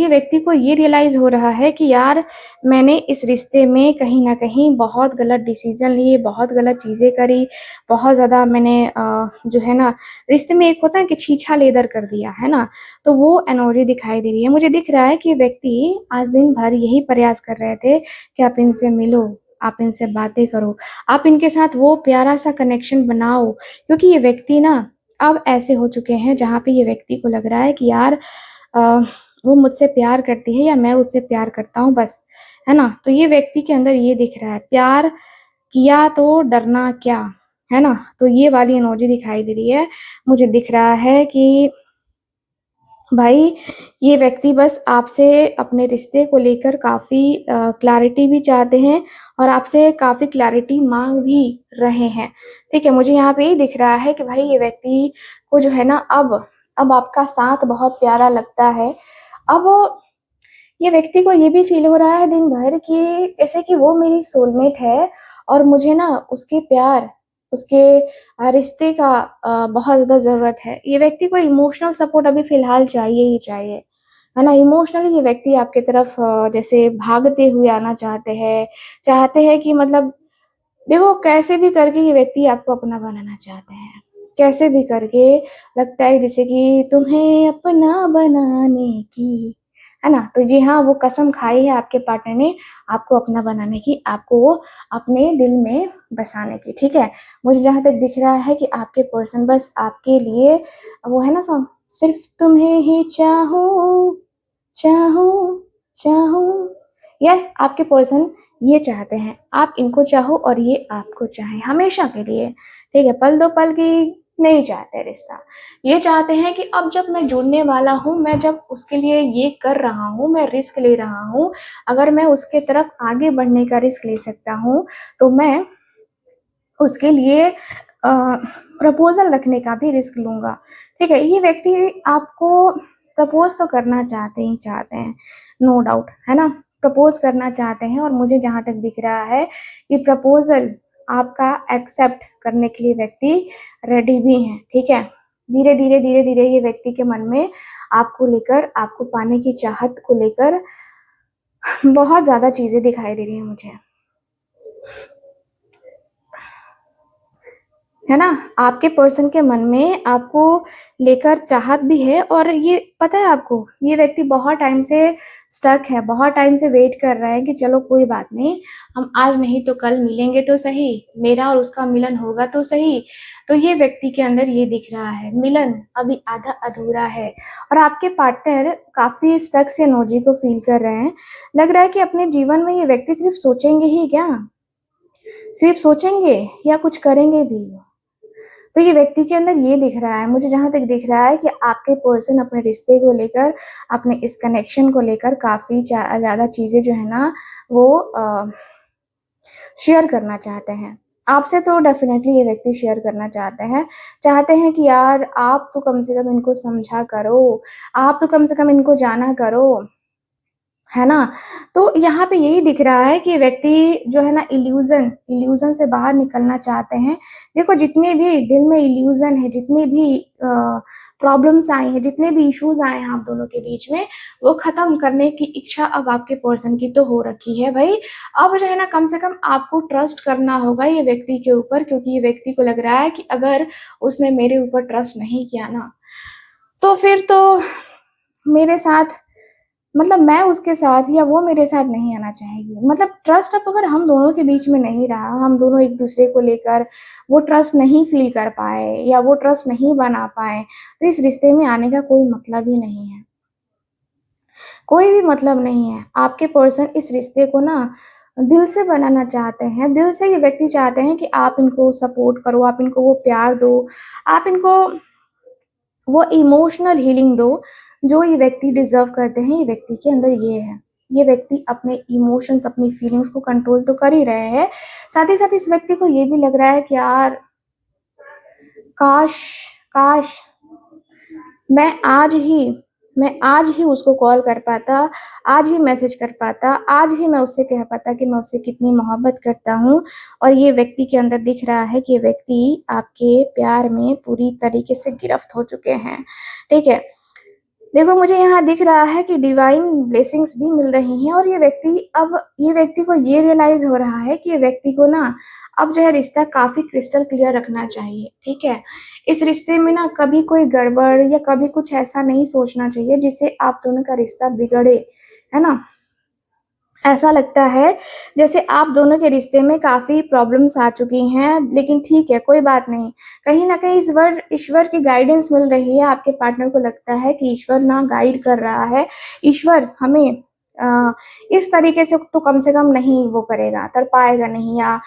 व्यक्ति को ये रियलाइज़ हो रहा है कि यार मैंने इस रिश्ते में कहीं न कहीं बहुत गलत डिसीज़न लिए, बहुत गलत चीज़ें करी, बहुत ज़्यादा मैंने जो है ना रिश्ते में एक होता है कि छीछा-लेदर कर दिया, है ना? तो वो एनर्जी दिखाई दे रही है। मुझे दिख रहा है कि ये व्यक्ति आज दिन भर यही प्रयास कर रहे थे कि आप इनसे मिलो, आप इनसे बातें करो, आप इनके साथ वो प्यारा-सा कनेक्शन बनाओ। क्योंकि ये व्यक्ति ना अब ऐसे हो चुके हैं जहाँ पे ये व्यक्ति को लग रहा है कि यार अ, वो मुझसे प्यार करती है या मैं उससे प्यार करता हूँ बस, है ना? तो ये व्यक्ति के अंदर ये दिख रहा है, प्यार किया तो डरना क्या, है ना? तो ये वाली एनर्जी दिखाई दे रही है। मुझे दिख रहा है कि भाई, ये व्यक्ति बस आपसे अपने रिश्ते को लेकर काफ़ी क्लैरिटी भी चाहते हैं और आपसे काफ़ी क्लैरिटी माँग भी रहे हैं, ठीक है? मुझे यहाँ पे ये दिख रहा है कि भाई ये व्यक्ति को जो है ना अब आपका साथ बहुत प्यारा लगता है। अब ये व्यक्ति को ये भी फ़ील हो रहा है दिन भर कि जैसे कि वो मेरी सोलमेट है और मुझे ना उसके प्यार, उसके रिश्ते का बहुत ज़्यादा ज़रूरत है। ये व्यक्ति को इमोशनल सपोर्ट अभी फ़िलहाल चाहिए ही चाहिए, है ना? इमोशनली ये व्यक्ति आपकी तरफ जैसे भागते हुए आना चाहते हैं कि मतलब देखो कैसे भी करके ये व्यक्ति आपको अपना बनाना चाहते हैं। कैसे भी करके लगता है जैसे कि तुम्हें अपना बनाने की, है ना? तो जी हाँ, वो कसम खाई है आपके पार्टनर ने आपको अपना बनाने की, आपको वो अपने दिल में बसाने की, ठीक है? मुझे जहाँ तक दिख रहा है कि आपके पर्सन बस आपके लिए वो है ना सॉन्ग, सिर्फ़ तुम्हें ही चाहूँ, चाहूँ, चाहूँ। यस, आपके पर्सन ये चाहते हैं, आप इनको चाहो और ये आपको चाहें हमेशा के लिए, ठीक है? पल दो पल की नहीं चाहते रिश्ता। ये चाहते हैं कि अब जब मैं जुड़ने वाला हूँ, मैं जब उसके लिए ये कर रहा हूँ, मैं रिस्क ले रहा हूँ, अगर मैं उसके तरफ आगे बढ़ने का रिस्क ले सकता हूँ, तो मैं उसके लिए प्रपोज़ल रखने का भी रिस्क लूँगा, ठीक है? ये व्यक्ति आपको प्रपोज़ तो करना चाहते ही चाहते हैं, नो डाउट, है ना? प्रपोज़ करना चाहते हैं और मुझे जहाँ तक दिख रहा है कि प्रपोज़ल आपका एक्सेप्ट करने के लिए व्यक्ति रेडी भी हैं, ठीक है? धीरे-धीरे ये व्यक्ति के मन में आपको लेकर, आपको पाने की चाहत को लेकर बहुत ज़्यादा चीज़ें दिखाई दे रही हैं मुझे। है ना? आपके पर्सन के मन में आपको लेकर चाहत भी है और ये पता है आपको, ये व्यक्ति बहुत टाइम से स्टक है, बहुत टाइम से वेट कर रहे हैं कि चलो कोई बात नहीं, हम आज नहीं तो कल मिलेंगे तो सही, मेरा और उसका मिलन होगा तो सही। तो ये व्यक्ति के अंदर ये दिख रहा है, मिलन अभी आधा अधूरा है और आपके पार्टनर काफ़ी स्टक से एनर्जी को फ़ील कर रहे हैं। लग रहा है कि अपने जीवन में ये व्यक्ति सिर्फ़ सोचेंगे ही क्या? सिर्फ़ सोचेंगे या कुछ करेंगे भी? तो ये व्यक्ति के अंदर ये दिख रहा है, मुझे जहाँ तक दिख रहा है कि आपके पर्सन अपने रिश्ते को लेकर, अपने इस कनेक्शन को लेकर काफ़ी ज़्यादा चीज़ें जो है ना वो शेयर करना चाहते हैं। आपसे तो डेफ़िनेटली ये व्यक्ति शेयर करना चाहते हैं कि यार आप तो कम से कम इनको समझा करो, आप तो कम से कम इनको जाना करो। है ना? तो यहाँ पे यही दिख रहा है कि व्यक्ति जो है ना इल्यूज़न से बाहर निकलना चाहते हैं। देखो जितने भी दिल में इल्यूज़न है, जितनी भी प्रॉब्लम्स आई हैं, जितने भी इश्यूज़ आए हैं आप दोनों के बीच में, वो ख़त्म करने की इच्छा अब आपके पर्सन की तो हो रखी है भई। अब जो है ना कम से कम आपको ट्रस्ट करना होगा ये व्यक्ति के ऊपर, क्योंकि ये व्यक्ति को लग रहा है कि अगर उसने मेरे ऊपर ट्रस्ट नहीं किया ना, तो फिर तो मेरे साथ, मतलब मैं उसके साथ या वो मेरे साथ नहीं आना चाहेगी। मतलब ट्रस्ट अब अगर हम दोनों के बीच में नहीं रहा, हम दोनों एक-दूसरे को लेकर वो ट्रस्ट नहीं फ़ील कर पाए या वो ट्रस्ट नहीं बना पाए, तो इस रिश्ते में आने का कोई मतलब ही नहीं है। कोई भी मतलब नहीं है। आपके पर्सन इस रिश्ते को ना दिल से बनाना चाहते हैं, दिल से ये व्यक्ति चाहते हैं कि आप इनको सपोर्ट करो, आप इनको वो प्यार दो, आप इनको वो इमोशनल हीलिंग दो, जो ये व्यक्ति डिज़र्व करते हैं, ये व्यक्ति के अंदर ये है। ये व्यक्ति अपने इमोशंस, अपनी फीलिंग्स को कंट्रोल तो कर ही रहे हैं, साथ ही साथ इस व्यक्ति को ये भी लग रहा है कि यार काश काश मैं आज ही मैं आज ही उसको कॉल कर पाता, आज ही मैसेज कर पाता, आज ही मैं उससे कह पाता कि मैं उससे कितनी मोहब्बत करता हूँ। और ये व्यक्ति के अंदर दिख रहा है कि ये व्यक्ति आपके प्यार में पूरी तरीके से गिरफ्त हो चुके हैं, ठीक है? देखो मुझे यहाँ दिख रहा है कि डिवाइन ब्लेसिंग्स भी मिल रही हैं और ये व्यक्ति को ये रियलाइज़ हो रहा है कि ये व्यक्ति को ना अब जो है रिश्ता काफ़ी क्रिस्टल क्लियर रखना चाहिए, ठीक है? इस रिश्ते में ना कभी कोई गड़बड़ या कभी कुछ ऐसा नहीं सोचना चाहिए जिससे आप दोनों का रिश्ता बिगड़े, है ना? ऐसा लगता है जैसे आप दोनों के रिश्ते में काफ़ी प्रॉब्लम्स आ चुकी हैं, लेकिन ठीक है, कोई बात नहीं। कहीं न कहीं ईश्वर की गाइडेंस मिल रही है, आपके पार्टनर को लगता है कि ईश्वर ना गाइड कर रहा है। ईश्वर हमें इस तरीके से कम नहीं वो करेगा, तड़पाएगा नहीं या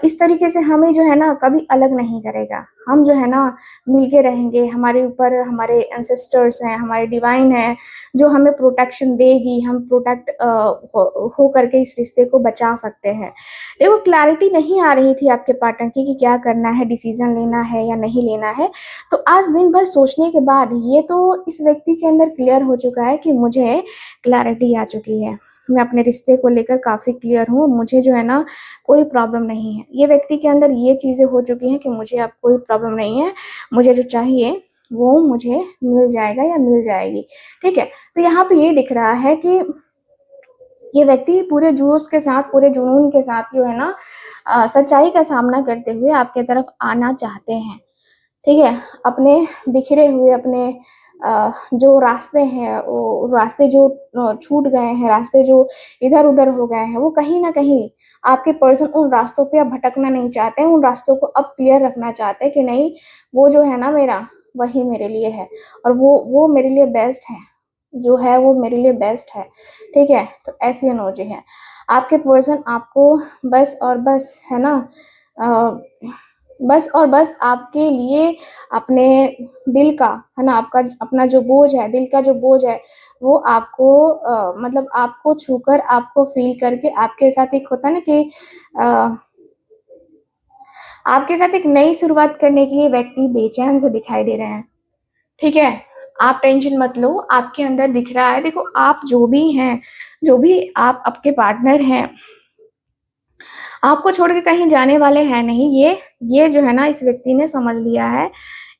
इस तरीके से हमें जो है ना कभी अलग नहीं करेगा। हम जो है ना मिलके रहेंगे, हमारे ऊपर हमारे एंसेस्टर्स हैं, हमारे डिवाइन हैं, जो हमें प्रोटेक्शन देगी, हम प्रोटेक्ट हो करके इस रिश्ते को बचा सकते हैं। देखो क्लैरिटी नहीं आ रही थी आपके पार्टनर की कि क्या करना है, डिसीज़न लेना है या नहीं लेना है। तो आज दिन भर सोचने के बाद ये तो इस व्यक्ति के अंदर क्लियर हो चुका है कि मुझे क्लैरिटी आ चुकी है। मैं अपने रिश्ते को लेकर काफ़ी क्लियर हूँ, मुझे जो है ना कोई प्रॉब्लम नहीं है। ये व्यक्ति के अंदर ये चीज़ें हो चुकी हैं कि मुझे अब कोई प्रॉब्लम नहीं है, मुझे जो चाहिए वो मुझे मिल जाएगा या मिल जाएगी, ठीक है? तो यहाँ पे ये दिख रहा है कि ये व्यक्ति पूरे जोश के साथ, पूरे जुनून के साथ जो है ना सच्चाई का सामना करते हुए आपके तरफ आना चाहते हैं, ठीक है? अपने बिखरे हुए अपने जो रास्ते हैं, वो रास्ते जो छूट गए हैं, रास्ते जो इधर-उधर हो गए हैं, वो कहीं न कहीं आपके पर्सन उन रास्तों पे अब भटकना नहीं चाहते हैं, उन रास्तों को अब क्लियर रखना चाहते हैं कि नहीं, वो जो है ना मेरा, वही मेरे लिए है और वो मेरे लिए बेस्ट है, जो है वो मेरे लिए बेस्ट है, ठीक है? तो ऐसी एनर्जी है। आपके पर्सन आपको बस और बस है ना अ, बस और बस आपके लिए अपने दिल का, है ना? आपका अपना जो बोझ है, दिल का जो बोझ है, वो आपको मतलब आपको छूकर, आपको फ़ील करके आपके साथ एक होता है ना कि अ, आपके साथ एक नई शुरुआत करने के लिए व्यक्ति बेचैन से दिखाई दे रहे हैं। ठीक है? आप टेंशन मत लो, आपके अंदर दिख रहा है, देखो आप जो भी हैं, जो भी आप आपके पार्टनर हैं, आपको छोड़ के कहीं जाने वाले हैं नहीं। ये जो है ना इस व्यक्ति ने समझ लिया है।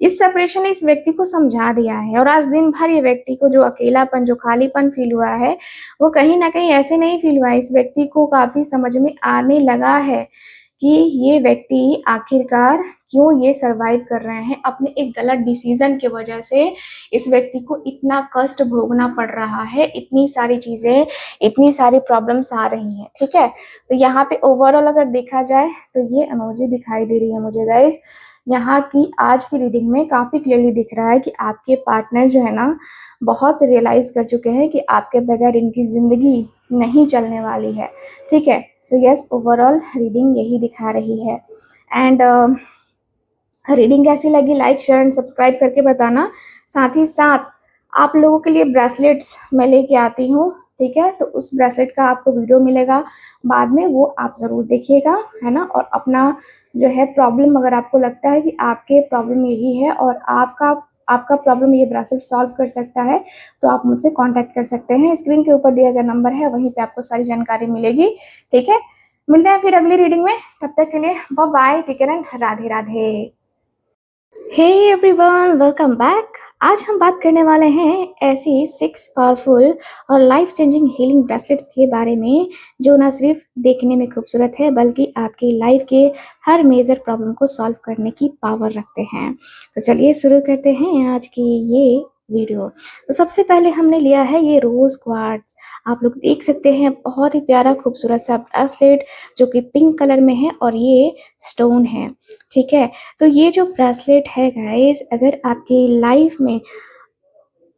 इस सेपरेशन ने इस व्यक्ति को समझा दिया है और आज दिन भर ये व्यक्ति को जो अकेलापन, जो खालीपन फ़ील हुआ है, वो कहीं न कहीं ऐसे नहीं फ़ील हुआ है। इस व्यक्ति को काफ़ी समझ में आने लगा है कि ये व्यक्ति आखिरकार क्यों ये सर्वाइव कर रहे हैं। अपने एक गलत डिसीज़न की वजह से इस व्यक्ति को इतना कष्ट भोगना पड़ रहा है, इतनी सारी चीज़ें, इतनी सारी प्रॉब्लम्स आ रही हैं, ठीक है? तो यहाँ पे ओवरऑल अगर देखा जाए तो ये इमोजी दिखाई दे रही है मुझे गाइस। यहाँ की आज की रीडिंग में काफ़ी क्लियरली दिख रहा है कि आपके पार्टनर जो है ना बहुत रियलाइज़ कर चुके हैं कि आपके बगैर इनकी ज़िंदगी नहीं चलने वाली है, ठीक है? सो यस ओवरऑल रीडिंग यही दिखा रही है एंड रीडिंग कैसी लगी लाइक, शेयर एंड सब्सक्राइब करके बताना। साथ ही साथ आप लोगों के लिए ब्रेसलेट्स मैं लेके आती हूँ, ठीक है? तो उस ब्रेसलेट का आपको वीडियो मिलेगा बाद में, वो आप ज़रूर देखिएगा, है ना? और अपना जो है प्रॉब्लम अगर आपको लगता है कि आपके प्रॉब्लम यही है और आपका आपका प्रॉब्लम ये ब्रेसलेट सॉल्व कर सकता है तो आप मुझसे कांटेक्ट कर सकते हैं। स्क्रीन के ऊपर दिया गया नंबर है, वहीं पे आपको सारी जानकारी मिलेगी। ठीक है, मिलते हैं फिर अगली रीडिंग में, तब तक के लिए bye bye, take care and Radhe Radhe. Hey everyone, welcome back. आज हम बात करने वाले हैं ऐसी 6 पावरफुल और लाइफ चेंजिंग हीलिंग ब्रेसलेट्स के बारे में जो ना सिर्फ देखने में खूबसूरत है बल्कि आपकी लाइफ के हर मेजर प्रॉब्लम को सॉल्व करने की पावर रखते हैं। तो चलिए शुरू करते हैं आज की ये वीडियो। तो सबसे पहले हमने लिया है ये रोज क्वार्ट्ज। आप लोग देख सकते हैं बहुत ही प्यारा खूबसूरत सा ब्रेसलेट जो कि पिंक कलर में है और ये स्टोन है। ठीक है, तो ये जो ब्रेसलेट है गाइस, अगर आपकी लाइफ में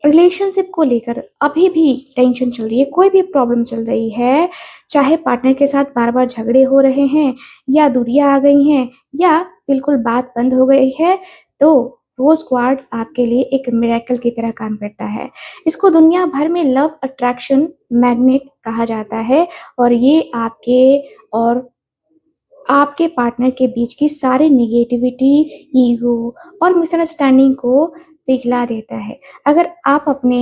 रिलेशनशिप को लेकर अभी भी टेंशन चल रही है, कोई भी प्रॉब्लम चल रही है, चाहे पार्टनर के साथ बार बार झगड़े हो रहे हैं या दूरियां आ गई हैं या बिल्कुल बात बंद हो गई है, तो रोज क्वार्ट्ज आपके लिए एक मिरेकल की तरह काम करता है। इसको दुनिया भर में लव अट्रैक्शन मैग्नेट कहा जाता है और ये आपके पार्टनर के बीच की सारी नेगेटिविटी, ईगो और मिसअंडरस्टैंडिंग को पिघला देता है। अगर आप अपने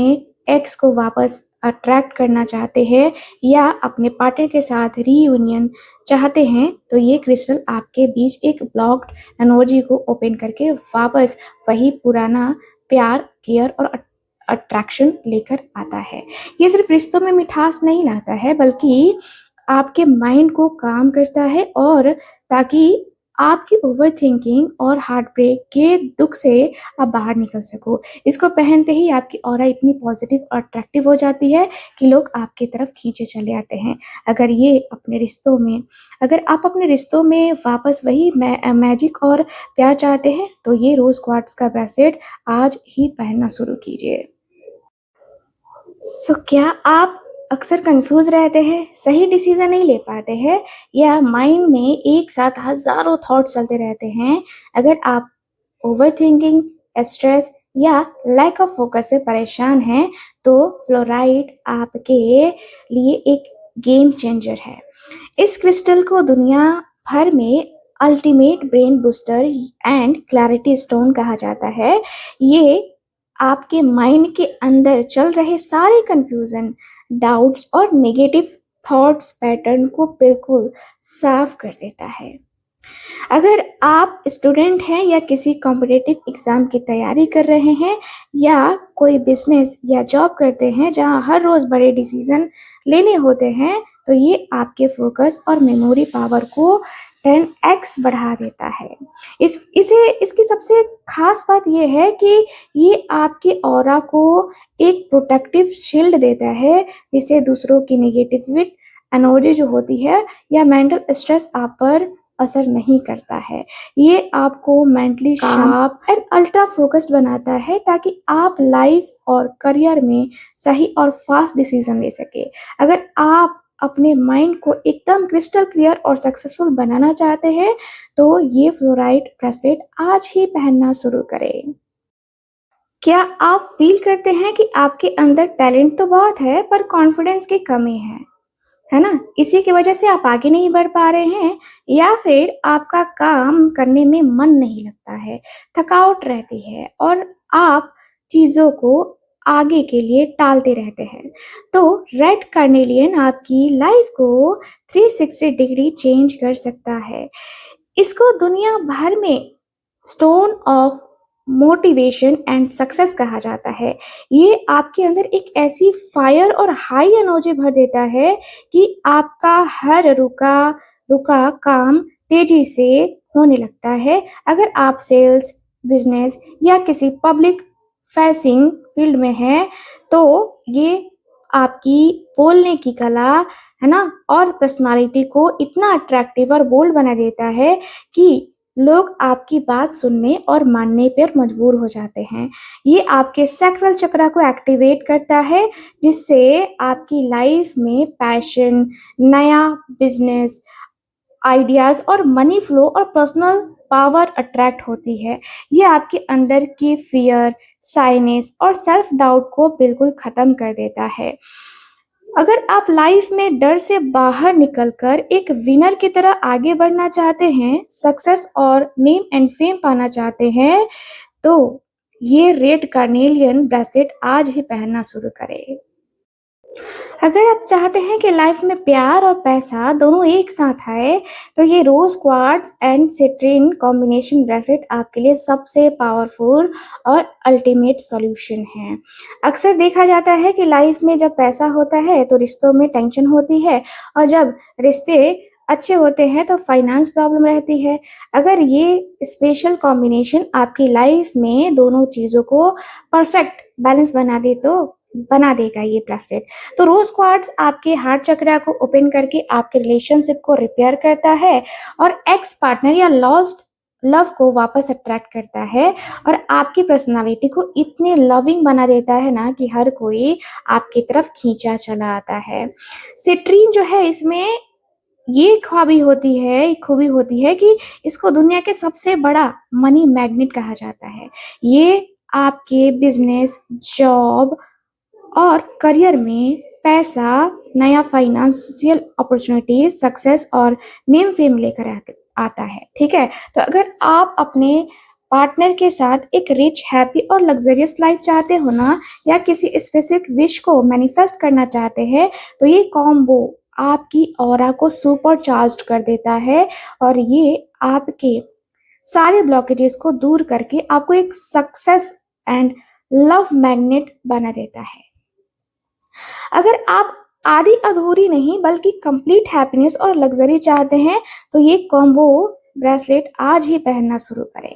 एक्स को वापस अट्रैक्ट करना चाहते हैं या अपने पार्टनर के साथ रीयूनियन चाहते हैं तो ये क्रिस्टल आपके बीच एक ब्लॉक्ड एनर्जी को ओपन करके वापस वही पुराना प्यार, केयर और अट्रैक्शन लेकर आता है। ये सिर्फ रिश्तों में मिठास नहीं लाता है बल्कि आपके माइंड को काम करता है और ताकि आपकी ओवर थिंकिंग और हार्ट ब्रेक के दुख से आप बाहर निकल सको। इसको पहनते ही आपकी ऑरा इतनी पॉजिटिव और अट्रैक्टिव हो जाती है कि लोग आपकी तरफ खींचे चले आते हैं। अगर आप अपने रिश्तों में वापस वही मैजिक और प्यार चाहते हैं तो ये रोज क्वार्ट्ज का ब्रेसलेट आज ही पहनना शुरू कीजिए। क्या आप अक्सर कंफ्यूज रहते हैं, सही डिसीजन नहीं ले पाते हैं या माइंड में एक साथ हजारों थॉट्स चलते रहते हैं? अगर आप ओवरथिंकिंग, स्ट्रेस या लैक ऑफ फोकस से परेशान हैं तो फ्लोराइड आपके लिए एक गेम चेंजर है। इस क्रिस्टल को दुनिया भर में ultimate brain booster and clarity stone कहा जाता है। ये आपके माइंड के अंदर चल रहे सारे कंफ्यूजन, डाउट्स और नेगेटिव थॉट्स पैटर्न को बिल्कुल साफ कर देता है। अगर आप स्टूडेंट हैं या किसी कॉम्पिटिटिव एग्जाम की तैयारी कर रहे हैं या कोई बिजनेस या जॉब करते हैं जहां हर रोज बड़े डिसीजन लेने होते हैं तो ये आपके फोकस और मेमोरी पावर को 10x बढ़ा देता है। इसकी सबसे खास बात यह है कि ये आपके ऑरा को एक प्रोटेक्टिव शील्ड देता है जिससे दूसरों की नेगेटिव एनर्जी जो होती है या मेंटल स्ट्रेस आप पर असर नहीं करता है। ये आपको mentally sharp and ultra focused बनाता है ताकि आप लाइफ और करियर में सही और फास्ट डिसीजन ले सके। अगर आप अपने माइंड को एकदम क्रिस्टल क्लियर और सक्सेसफुल बनाना चाहते हैं तो ये फ्लोराइड ब्रेसलेट आज ही पहनना शुरू करें। क्या आप फील करते हैं कि आपके अंदर टैलेंट तो बहुत है पर कॉन्फिडेंस की कमी है ना? इसी की वजह से आप आगे नहीं बढ़ पा रहे हैं या फिर आपका काम करने में मन नहीं लगता है, थकावट रहती है और आप चीजों को आगे के लिए टालते रहते हैं। तो रेड कार्नेलियन आपकी लाइफ को 360 डिग्री चेंज कर सकता है। इसको दुनिया भर में stone of motivation and success कहा जाता है। ये आपके अंदर एक ऐसी फायर और हाई एनर्जी भर देता है कि आपका हर रुका काम तेजी से होने लगता है। अगर आप सेल्स, बिजनेस या किसी पब्लिक फेसिंग फील्ड में है तो ये आपकी बोलने की कला है ना और पर्सनालिटी को इतना अट्रैक्टिव और बोल्ड बना देता है कि लोग आपकी बात सुनने और मानने पर मजबूर हो जाते हैं। ये आपके सैक्रल चक्र को एक्टिवेट करता है जिससे आपकी लाइफ में पैशन, नया बिजनेस आइडियाज और मनी फ्लो और पर्सनल पावर अट्रैक्ट होती है। ये आपके अंदर की फियर, साइनेस और सेल्फ डाउट को बिल्कुल खत्म कर देता है। अगर आप लाइफ में डर से बाहर निकलकर एक विनर की तरह आगे बढ़ना चाहते हैं, सक्सेस और नेम एंड फेम पाना चाहते हैं, तो ये रेड कार्नेलियन ब्रेसलेट आज ही पहनना शुरू करें। अगर आप चाहते हैं कि लाइफ में प्यार और पैसा दोनों एक साथ आए, तो ये rose quartz and citrine combination bracelet आपके लिए सबसे पावरफुल और अल्टीमेट सॉल्यूशन है। अक्सर देखा जाता है कि लाइफ में जब पैसा होता है तो रिश्तों में टेंशन होती है, और जब रिश्ते अच्छे होते हैं तो फाइनेंस प्रॉब्लम रहती है। अगर ये स्पेशल कॉम्बिनेशन आपकी लाइफ में दोनों चीज़ों को परफेक्ट बैलेंस बना देगा ये ब्रेसलेट। तो रोज क्वार्ट्ज आपके हार्ट चक्रा को ओपन करके आपके रिलेशनशिप को रिपेयर करता है, और एक्स पार्टनर या लॉस्ट लव को वापस अट्रैक्ट करता है, और आपकी पर्सनालिटी को इतने लविंग बना देता है ना कि हर कोई आपकी तरफ खींचा चला आता है। सिट्रीन जो है, इसमें ये खूबी होती है कि इसको दुनिया के सबसे बड़ा मनी मैग्नेट कहा जाता है। ये आपके बिजनेस, जॉब और करियर में पैसा, नया फाइनेंशियल अपॉर्चुनिटीज, सक्सेस और नेम फेम लेकर आता है। ठीक है, तो अगर आप अपने पार्टनर के साथ एक रिच, हैप्पी और लग्जरियस लाइफ चाहते हो ना, या किसी स्पेसिफिक विश को मैनिफेस्ट करना चाहते हैं, तो ये कॉम्बो आपकी ऑरा को सुपर चार्ज कर देता है, और ये आपके सारे ब्लॉकेजेस को दूर करके आपको एक सक्सेस एंड लव मैग्नेट बना देता है। अगर आप आधी अधूरी नहीं बल्कि कंप्लीट हैप्पीनेस और लग्जरी चाहते हैं, तो ये कॉम्बो ब्रेसलेट आज ही पहनना शुरू करें।